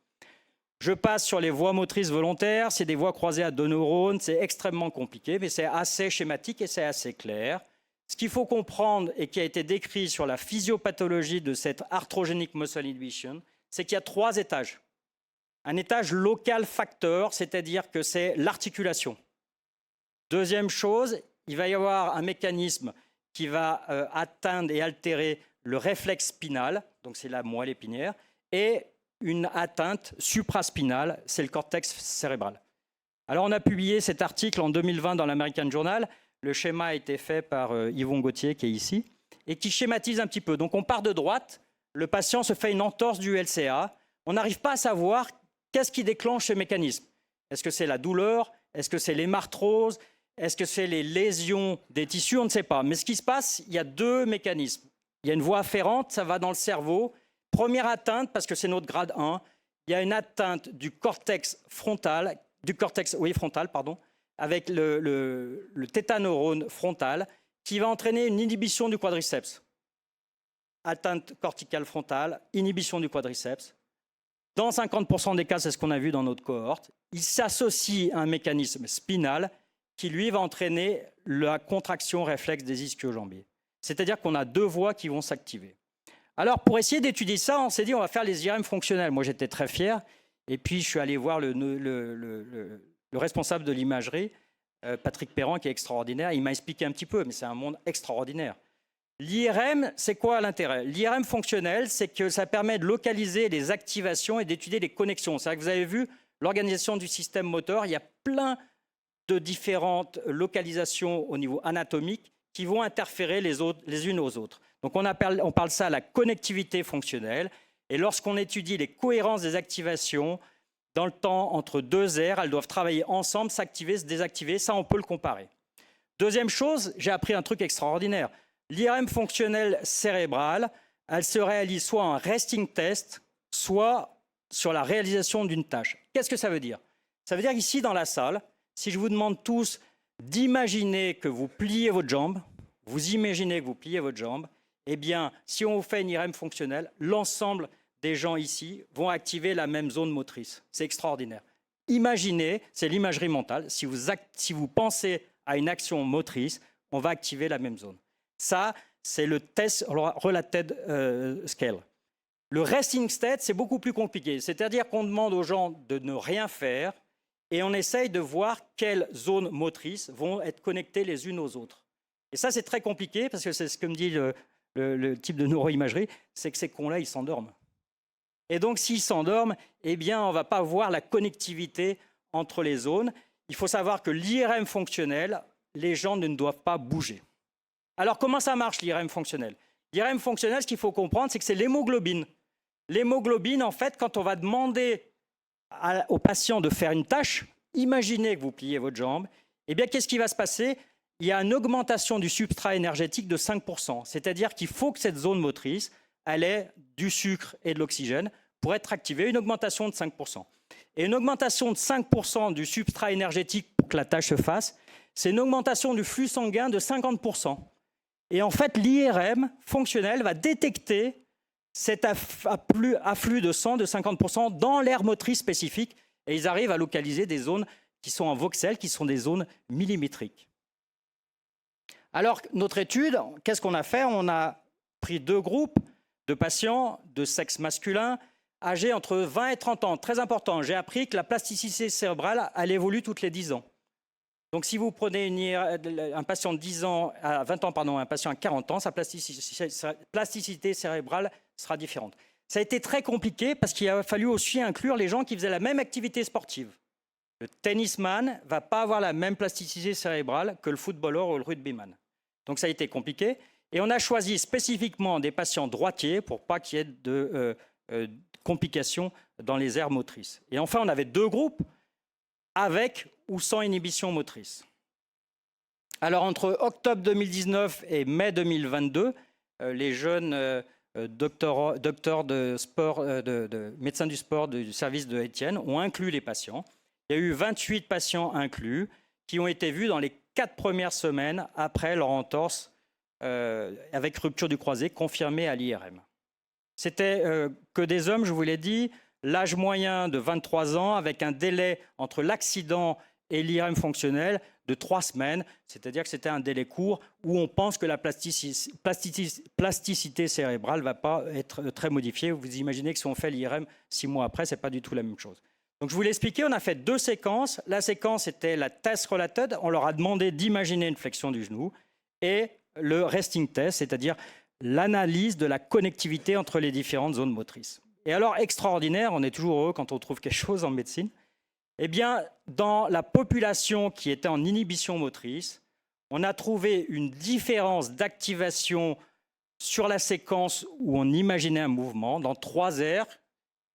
Je passe sur les voies motrices volontaires. C'est des voies croisées à 2 neurones. C'est extrêmement compliqué, mais c'est assez schématique et c'est assez clair. Ce qu'il faut comprendre et qui a été décrit sur la physiopathologie de cette arthrogenic muscle inhibition, c'est qu'il y a 3 étages. Un étage local facteur, c'est-à-dire que c'est l'articulation. Deuxième chose, il va y avoir un mécanisme qui va atteindre et altérer le réflexe spinal, donc c'est la moelle épinière, et une atteinte supraspinale, c'est le cortex cérébral. Alors on a publié cet article en 2020 dans l'American Journal. Le schéma a été fait par Yvon Gauthier, qui est ici, et qui schématise un petit peu. Donc on part de droite, le patient se fait une entorse du LCA, on n'arrive pas à savoir qu'est-ce qui déclenche ce mécanisme. Est-ce que c'est la douleur? Est-ce que c'est l'hémarthrose? Est-ce que c'est les lésions des tissus? On ne sait pas. Mais ce qui se passe, il y a 2 mécanismes. Il y a une voie afférente, ça va dans le cerveau. Première atteinte, parce que c'est notre grade 1, il y a une atteinte du cortex frontal, avec le tétaneurone frontal, qui va entraîner une inhibition du quadriceps. Atteinte corticale frontale, inhibition du quadriceps. Dans 50% des cas, c'est ce qu'on a vu dans notre cohorte. Il s'associe à un mécanisme spinal qui, lui, va entraîner la contraction réflexe des ischio-jambiers. C'est-à-dire qu'on a 2 voies qui vont s'activer. Alors, pour essayer d'étudier ça, on s'est dit on va faire les IRM fonctionnels. Moi, j'étais très fier. Et puis, je suis allé voir le responsable de l'imagerie, Patrick Perran, qui est extraordinaire. Il m'a expliqué un petit peu, mais c'est un monde extraordinaire. L'IRM, c'est quoi l'intérêt? L'IRM fonctionnel, c'est que ça permet de localiser les activations et d'étudier les connexions. C'est-à-dire que vous avez vu l'organisation du système moteur. Il y a plein de différentes localisations au niveau anatomique qui vont interférer les unes aux autres. Donc on parle ça la connectivité fonctionnelle. Et lorsqu'on étudie les cohérences des activations, dans le temps, entre 2 aires, elles doivent travailler ensemble, s'activer, se désactiver. Ça, on peut le comparer. Deuxième chose, j'ai appris un truc extraordinaire. L'IRM fonctionnelle cérébrale, elle se réalise soit en resting test, soit sur la réalisation d'une tâche. Qu'est-ce que ça veut dire? Ça veut dire qu'ici, dans la salle, si je vous demande tous d'imaginer que vous pliez votre jambe, eh bien, si on vous fait une IRM fonctionnelle, l'ensemble des gens ici vont activer la même zone motrice. C'est extraordinaire. Imaginez, c'est l'imagerie mentale, si vous pensez à une action motrice, on va activer la même zone. Ça, c'est le test related scale. Le resting state, c'est beaucoup plus compliqué. C'est-à-dire qu'on demande aux gens de ne rien faire et on essaye de voir quelles zones motrices vont être connectées les unes aux autres. Et ça, c'est très compliqué parce que c'est ce que me dit le type de neuroimagerie, c'est que ces cons-là, ils s'endorment. Et donc, s'ils s'endorment, eh bien, on ne va pas voir la connectivité entre les zones. Il faut savoir que l'IRM fonctionnel, les gens ne doivent pas bouger. Alors, comment ça marche, l'IRM fonctionnel? L'IRM fonctionnel, ce qu'il faut comprendre, c'est que c'est l'hémoglobine. L'hémoglobine, en fait, quand on va demander au patient de faire une tâche, imaginez que vous pliez votre jambe, eh bien, qu'est-ce qui va se passer? Il y a une augmentation du substrat énergétique de 5%. C'est-à-dire qu'il faut que cette zone motrice, elle ait du sucre et de l'oxygène pour être activée, une augmentation de 5%. Et une augmentation de 5% du substrat énergétique pour que la tâche se fasse, c'est une augmentation du flux sanguin de 50%. Et en fait, l'IRM fonctionnel va détecter cet afflux de sang de 50% dans l'aire motrice spécifique et ils arrivent à localiser des zones qui sont en voxels, qui sont des zones millimétriques. Alors, notre étude, qu'est-ce qu'on a fait? On a pris 2 groupes de patients de sexe masculin âgés entre 20 et 30 ans. Très important, j'ai appris que la plasticité cérébrale, elle évolue toutes les 10 ans. Donc, si vous prenez un patient de 10 ans, à 20 ans, pardon, un patient à 40 ans, sa plasticité cérébrale sera différente. Ça a été très compliqué parce qu'il a fallu aussi inclure les gens qui faisaient la même activité sportive. Le tennisman ne va pas avoir la même plasticité cérébrale que le footballeur ou le rugbyman. Donc ça a été compliqué. Et on a choisi spécifiquement des patients droitiers pour pas qu'il y ait de complications dans les aires motrices. Et enfin, on avait 2 groupes avec ou sans inhibition motrice. Alors, entre octobre 2019 et mai 2022, les jeunes docteurs de sport, de médecins du sport du service de Étienne ont inclus les patients. Il y a eu 28 patients inclus qui ont été vus dans les 4 premières semaines après leur entorse avec rupture du croisé confirmée à l'IRM. C'était que des hommes, je vous l'ai dit, l'âge moyen de 23 ans avec un délai entre l'accident et l'IRM fonctionnel de 3 semaines, c'est-à-dire que c'était un délai court où on pense que la plasticité cérébrale ne va pas être très modifiée. Vous imaginez que si on fait l'IRM 6 mois après, ce n'est pas du tout la même chose. Donc je vous l'ai expliqué, on a fait 2 séquences. La séquence était la test related, on leur a demandé d'imaginer une flexion du genou, et le resting test, c'est-à-dire l'analyse de la connectivité entre les différentes zones motrices. Et alors, extraordinaire, on est toujours heureux quand on trouve quelque chose en médecine. Eh bien, dans la population qui était en inhibition motrice, on a trouvé une différence d'activation sur la séquence où on imaginait un mouvement dans 3 aires,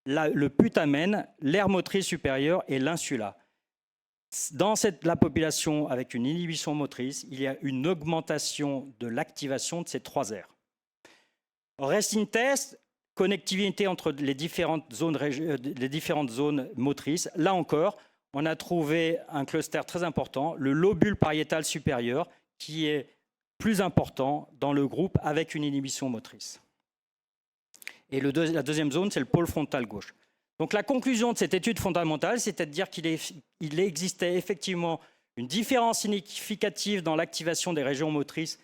le putamen, l'aire motrice supérieure et l'insula. Dans la population avec une inhibition motrice, il y a une augmentation de l'activation de ces 3 aires. Resting test, connectivité entre les différentes zones motrices. Là encore, on a trouvé un cluster très important, le lobule pariétal supérieur, qui est plus important dans le groupe avec une inhibition motrice. Et la deuxième zone, c'est le pôle frontal gauche. Donc la conclusion de cette étude fondamentale, c'est-à-dire qu'il existait effectivement une différence significative dans l'activation des régions motrices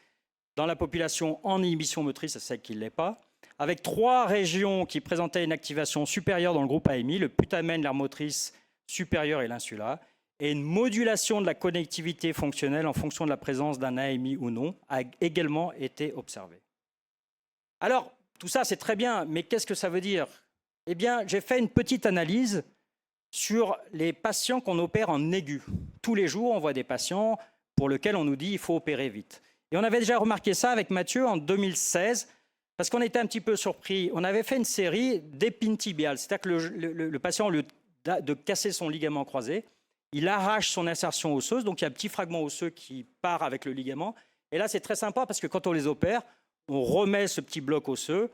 dans la population en inhibition motrice, c'est celle qui ne l'est pas, avec 3 régions qui présentaient une activation supérieure dans le groupe AMI, le putamen, l'aire motrice supérieure et l'insula, et une modulation de la connectivité fonctionnelle en fonction de la présence d'un AMI ou non a également été observée. Alors, tout ça, c'est très bien, mais qu'est-ce que ça veut dire? Eh bien, j'ai fait une petite analyse sur les patients qu'on opère en aigu. Tous les jours, on voit des patients pour lesquels on nous dit qu'il faut opérer vite. Et on avait déjà remarqué ça avec Mathieu en 2016, parce qu'on était un petit peu surpris. On avait fait une série d'épines tibiales, c'est-à-dire que le patient, au lieu de casser son ligament croisé, il arrache son insertion osseuse, donc il y a un petit fragment osseux qui part avec le ligament. Et là, c'est très sympa parce que quand on les opère, on remet ce petit bloc osseux,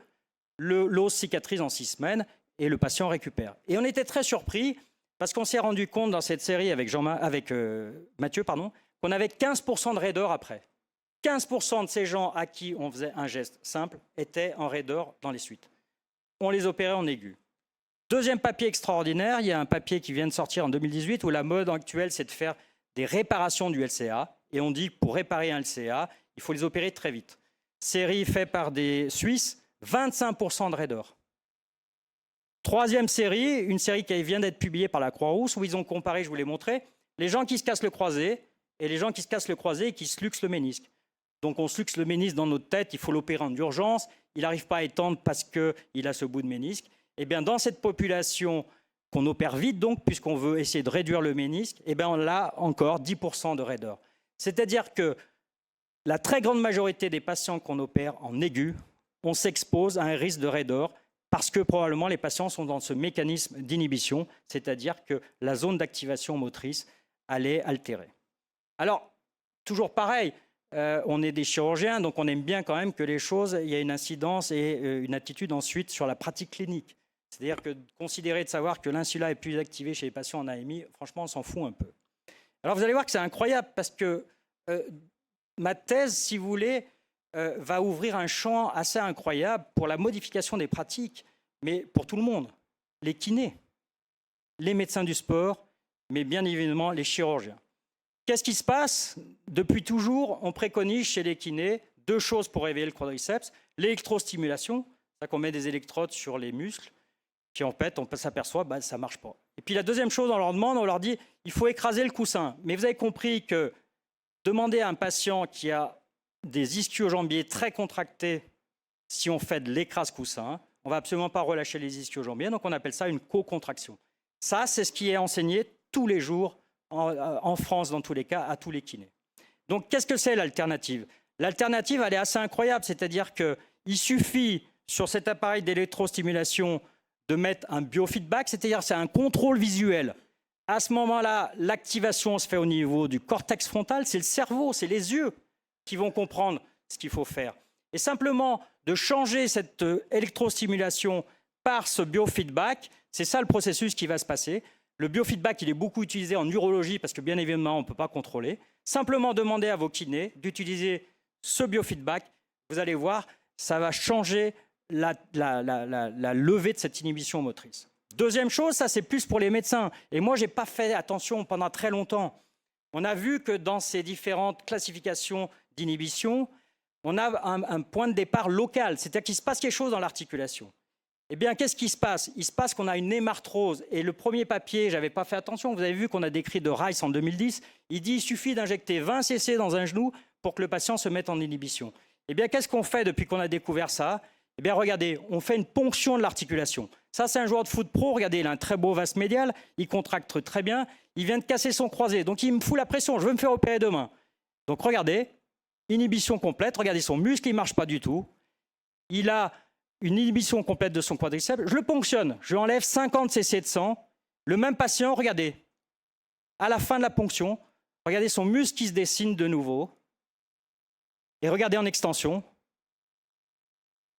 l'os cicatrise en 6 semaines et le patient récupère. Et on était très surpris parce qu'on s'est rendu compte dans cette série avec Mathieu, qu'on avait 15% de raideur après. 15% de ces gens à qui on faisait un geste simple étaient en raideur dans les suites. On les opérait en aigu. Deuxième papier extraordinaire, il y a un papier qui vient de sortir en 2018 où la mode actuelle, c'est de faire des réparations du LCA. Et on dit que pour réparer un LCA, il faut les opérer très vite. Série faite par des Suisses, 25% de raideur. Troisième série, une série qui vient d'être publiée par la Croix-Rousse, où ils ont comparé, je vous l'ai montré, les gens qui se cassent le croisé et les gens qui se cassent le croisé et qui se luxent le ménisque. Donc on se luxe le ménisque dans notre tête, il faut l'opérer en urgence, il n'arrive pas à étendre parce qu'il a ce bout de ménisque. Eh bien, dans cette population qu'on opère vite, donc, puisqu'on veut essayer de réduire le ménisque, eh bien, on a encore 10% de raideur. C'est-à-dire que la très grande majorité des patients qu'on opère en aigu, on s'expose à un risque de raideur parce que probablement les patients sont dans ce mécanisme d'inhibition, c'est-à-dire que la zone d'activation motrice allait altérer. Alors, toujours pareil, on est des chirurgiens, donc on aime bien quand même que les choses, il y a une incidence et une attitude ensuite sur la pratique clinique. C'est-à-dire que considérer de savoir que l'insula est plus activée chez les patients en AMI, franchement, on s'en fout un peu. Alors vous allez voir que c'est incroyable parce que ma thèse, si vous voulez, va ouvrir un champ assez incroyable pour la modification des pratiques, mais pour tout le monde. Les kinés, les médecins du sport, mais bien évidemment les chirurgiens. Qu'est-ce qui se passe? Depuis toujours, on préconise chez les kinés 2 choses pour réveiller le quadriceps. L'électrostimulation, c'est-à-dire qu'on met des électrodes sur les muscles, qui en fait, on s'aperçoit, ça ne marche pas. Et puis la deuxième chose, on leur demande, on leur dit, il faut écraser le coussin. Mais vous avez compris que demander à un patient qui a des ischio-jambiers très contractés, si on fait de l'écrase-coussin, On ne va absolument pas relâcher les ischio-jambiers, donc on appelle ça une co-contraction. Ça, c'est ce qui est enseigné tous les jours en France, dans tous les cas, à tous les kinés. Donc, qu'est-ce que c'est l'alternative? L'alternative, elle est assez incroyable, c'est-à-dire qu'il suffit, sur cet appareil d'électrostimulation, de mettre un biofeedback, c'est-à-dire c'est un contrôle visuel. À ce moment-là, l'activation se fait au niveau du cortex frontal, c'est le cerveau, c'est les yeux qui vont comprendre ce qu'il faut faire. Et simplement de changer cette électrostimulation par ce biofeedback, c'est ça le processus qui va se passer. Le biofeedback, il est beaucoup utilisé en urologie parce que bien évidemment, on ne peut pas contrôler. Simplement demander à vos kinés d'utiliser ce biofeedback. Vous allez voir, ça va changer la levée de cette inhibition motrice. Deuxième chose, ça c'est plus pour les médecins. Et moi, je n'ai pas fait attention pendant très longtemps. On a vu que dans ces différentes classifications d'inhibition, on a un point de départ local, c'est-à-dire qu'il se passe quelque chose dans l'articulation. Eh bien, qu'est-ce qui se passe? Il se passe qu'on a une hémarthrose. Et le premier papier, je n'avais pas fait attention, vous avez vu qu'on a décrit de Rice en 2010, il dit qu'il suffit d'injecter 20 cc dans un genou pour que le patient se mette en inhibition. Eh bien, qu'est-ce qu'on fait depuis qu'on a découvert ça? Eh bien, regardez, on fait une ponction de l'articulation. Ça, c'est un joueur de foot pro, regardez, il a un très beau vaste médial, il contracte très bien, il vient de casser son croisé, donc il me fout la pression, je veux me faire opérer demain. Donc regardez, inhibition complète, regardez son muscle, il ne marche pas du tout. Il a une inhibition complète de son quadriceps, je le ponctionne, je lui enlève 50 cc de sang. Le même patient, regardez, à la fin de la ponction, regardez son muscle qui se dessine de nouveau. Et regardez en extension.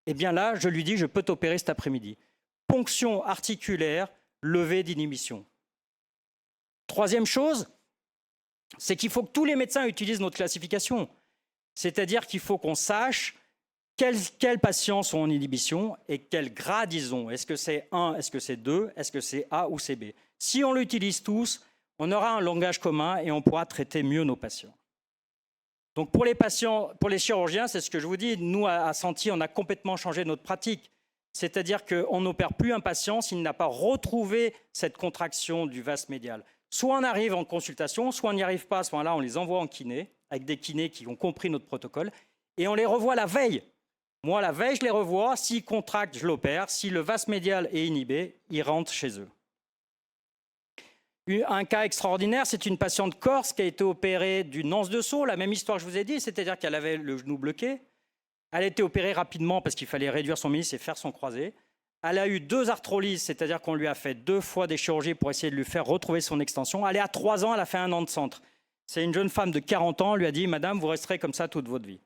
Eh bien là, je lui dis, je peux t'opérer cet après-midi. Ponction articulaire, levée d'inhibition. Troisième chose, c'est qu'il faut que tous les médecins utilisent notre classification. C'est-à-dire qu'il faut qu'on sache quels patients sont en inhibition et quel grade ils ont. Est-ce que c'est 1, est-ce que c'est 2, est-ce que c'est A ou c'est B? Si on l'utilise tous, on aura un langage commun et on pourra traiter mieux nos patients. Donc pour les patients, pour les chirurgiens, c'est ce que je vous dis, nous à Senti, on a complètement changé notre pratique. C'est-à-dire qu'on n'opère plus un patient s'il n'a pas retrouvé cette contraction du vaste médial. Soit on arrive en consultation, soit on n'y arrive pas. À ce moment-là, on les envoie en kiné, avec des kinés qui ont compris notre protocole, et on les revoit la veille. Moi, la veille, je les revois. S'ils contractent, je l'opère. Si le vaste médial est inhibé, ils rentrent chez eux. Un cas extraordinaire, c'est une patiente corse qui a été opérée d'une anse de saut, la même histoire que je vous ai dit, c'est-à-dire qu'elle avait le genou bloqué. Elle a été opérée rapidement parce qu'il fallait réduire son ménisque et faire son croisé. Elle a eu 2 arthrolyses, c'est-à-dire qu'on lui a fait 2 fois des chirurgies pour essayer de lui faire retrouver son extension. Elle est à 3 ans, elle a fait 1 an de centre. C'est une jeune femme de 40 ans, on lui a dit « Madame, vous resterez comme ça toute votre vie ».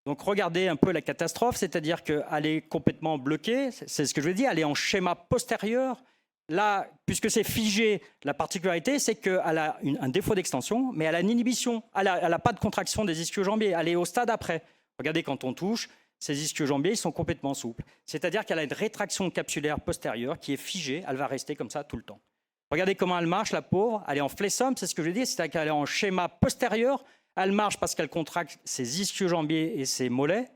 Donc regardez un peu la catastrophe, c'est-à-dire qu'elle est complètement bloquée, c'est ce que je veux dire, elle est en schéma postérieur. Là, puisque c'est figé, la particularité, c'est qu'elle a un défaut d'extension, mais elle a une inhibition. Elle n'a pas de contraction des ischio-jambiers. Elle est au stade après. Regardez, quand on touche, ces ischio-jambiers, ils sont complètement souples. C'est-à-dire qu'elle a une rétraction capsulaire postérieure qui est figée. Elle va rester comme ça tout le temps. Regardez comment elle marche, la pauvre. Elle est en flessum, c'est ce que je dis. C'est-à-dire qu'elle est en schéma postérieur. Elle marche parce qu'elle contracte ses ischio-jambiers et ses mollets,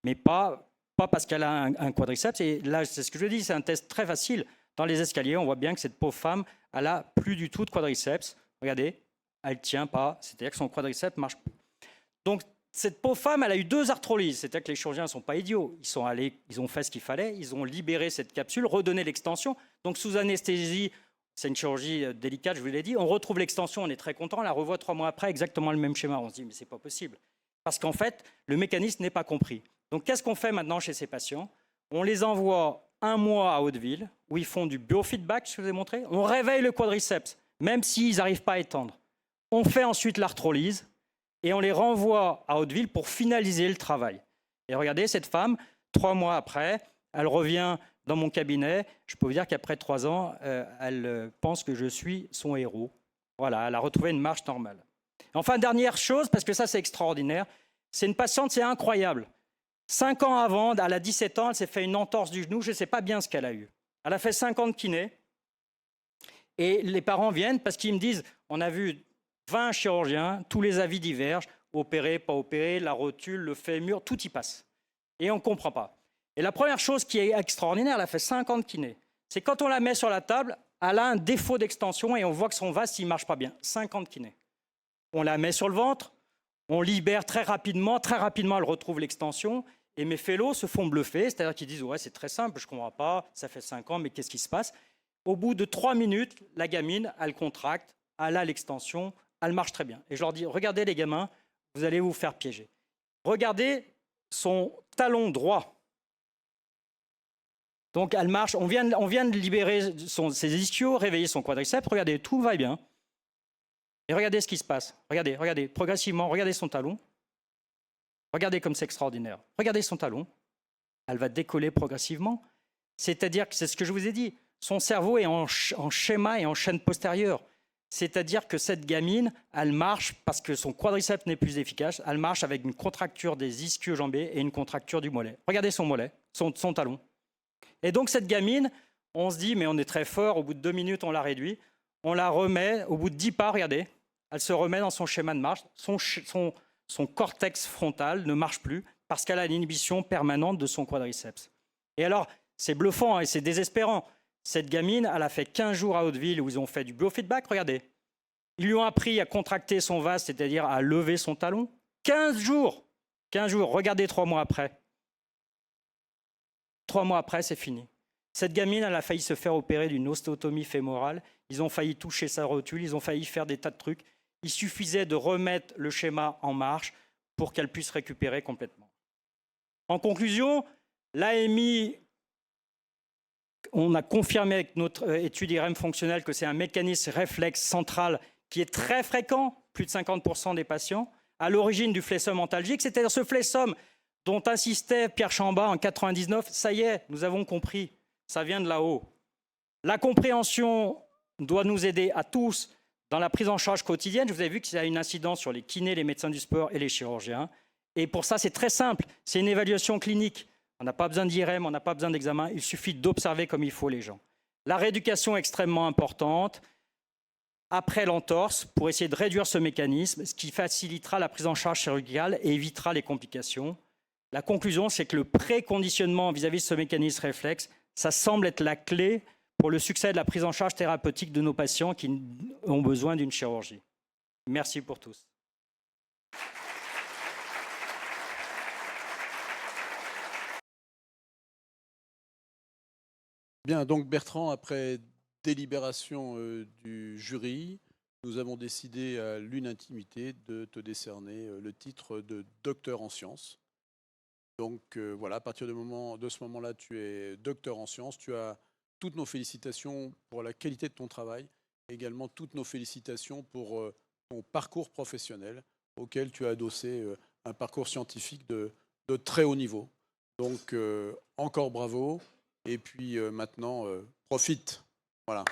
mais pas parce qu'elle a un quadriceps. Et là, c'est ce que je dis, c'est un test très facile. Dans les escaliers, on voit bien que cette pauvre femme, elle n'a plus du tout de quadriceps. Regardez, elle ne tient pas, c'est-à-dire que son quadriceps ne marche plus. Donc, cette pauvre femme, elle a eu 2 arthrolyses. C'est-à-dire que les chirurgiens ne sont pas idiots. Ils sont allés, ils ont fait ce qu'il fallait, ils ont libéré cette capsule, redonné l'extension. Donc, sous anesthésie, c'est une chirurgie délicate, je vous l'ai dit. On retrouve l'extension, on est très content. On la revoit 3 mois après, exactement le même schéma. On se dit, mais ce n'est pas possible. Parce qu'en fait, le mécanisme n'est pas compris. Donc, qu'est-ce qu'on fait maintenant chez ces patients? On les envoie 1 mois à Hauteville, où ils font du biofeedback, je vous ai montré. On réveille le quadriceps, même s'ils n'arrivent pas à étendre. On fait ensuite l'arthrolyse et on les renvoie à Hauteville pour finaliser le travail. Et regardez, cette femme, 3 mois après, elle revient dans mon cabinet. Je peux vous dire qu'après 3 ans, elle pense que je suis son héros. Voilà, elle a retrouvé une marche normale. Enfin, dernière chose, parce que ça, c'est extraordinaire, c'est une patiente, c'est incroyable. 5 ans avant, elle a 17 ans, elle s'est fait une entorse du genou, je ne sais pas bien ce qu'elle a eu. Elle a fait 5 ans de kiné. Et les parents viennent parce qu'ils me disent, on a vu 20 chirurgiens, tous les avis divergent, opéré, pas opéré, la rotule, le fémur, tout y passe. Et on ne comprend pas. Et la première chose qui est extraordinaire, elle a fait 5 ans de kiné, c'est quand on la met sur la table, elle a un défaut d'extension et on voit que son vaste, il ne marche pas bien. 5 ans de kiné. On la met sur le ventre, on libère très rapidement elle retrouve l'extension. Et mes fellows se font bluffer, c'est-à-dire qu'ils disent « Ouais, c'est très simple, je ne comprends pas, ça fait 5 ans, mais qu'est-ce qui se passe ?» Au bout de 3 minutes, la gamine, elle contracte, elle a l'extension, elle marche très bien. Et je leur dis « Regardez les gamins, vous allez vous faire piéger. Regardez son talon droit. » Donc elle marche, on vient de libérer ses ischios, réveiller son quadriceps, regardez, tout va bien. Et regardez ce qui se passe. Regardez, progressivement, regardez son talon. Regardez comme c'est extraordinaire. Regardez son talon. Elle va décoller progressivement. C'est-à-dire que c'est ce que je vous ai dit. Son cerveau est en schéma et en chaîne postérieure. C'est-à-dire que cette gamine, elle marche parce que son quadriceps n'est plus efficace. Elle marche avec une contracture des ischio-jambiers et une contracture du mollet. Regardez son mollet, son talon. Et donc cette gamine, on se dit, mais on est très fort. Au bout de 2 minutes, on la réduit. On la remet, au bout de 10 pas, regardez, elle se remet dans son schéma de marche. Son cortex frontal ne marche plus parce qu'elle a une inhibition permanente de son quadriceps. Et alors, c'est bluffant et c'est désespérant. Cette gamine, elle a fait 15 jours à Hauteville où ils ont fait du biofeedback, regardez. Ils lui ont appris à contracter son vas, c'est-à-dire à lever son talon. 15 jours 15 jours, regardez 3 mois après. 3 mois après, c'est fini. Cette gamine, elle a failli se faire opérer d'une ostéotomie fémorale. Ils ont failli toucher sa rotule, ils ont failli faire des tas de trucs. Il suffisait de remettre le schéma en marche pour qu'elle puisse récupérer complètement. En conclusion, l'AMI, on a confirmé avec notre étude IRM fonctionnelle que c'est un mécanisme réflexe central qui est très fréquent, plus de 50% des patients, à l'origine du flessum antalgique, c'est-à-dire ce flessum dont insistait Pierre Chamba en 99. Ça y est, nous avons compris, ça vient de là-haut. La compréhension doit nous aider à tous dans la prise en charge quotidienne. Je vous ai vu que ça a une incidence sur les kinés, les médecins du sport et les chirurgiens. Et pour ça, c'est très simple. C'est une évaluation clinique. On n'a pas besoin d'IRM, on n'a pas besoin d'examen. Il suffit d'observer comme il faut les gens. La rééducation est extrêmement importante après l'entorse pour essayer de réduire ce mécanisme, ce qui facilitera la prise en charge chirurgicale et évitera les complications. La conclusion, c'est que le préconditionnement vis-à-vis de ce mécanisme réflexe, ça semble être la clé pour le succès de la prise en charge thérapeutique de nos patients qui ont besoin d'une chirurgie. Merci pour tous. Bien, donc Bertrand, après délibération du jury, nous avons décidé à l'unanimité de te décerner le titre de docteur en sciences. Donc voilà, à partir de ce moment-là, tu es docteur en sciences. Tu as toutes nos félicitations pour la qualité de ton travail, également toutes nos félicitations pour ton parcours professionnel auquel tu as adossé un parcours scientifique de très haut niveau. Donc encore bravo. Et puis maintenant, profite. Voilà.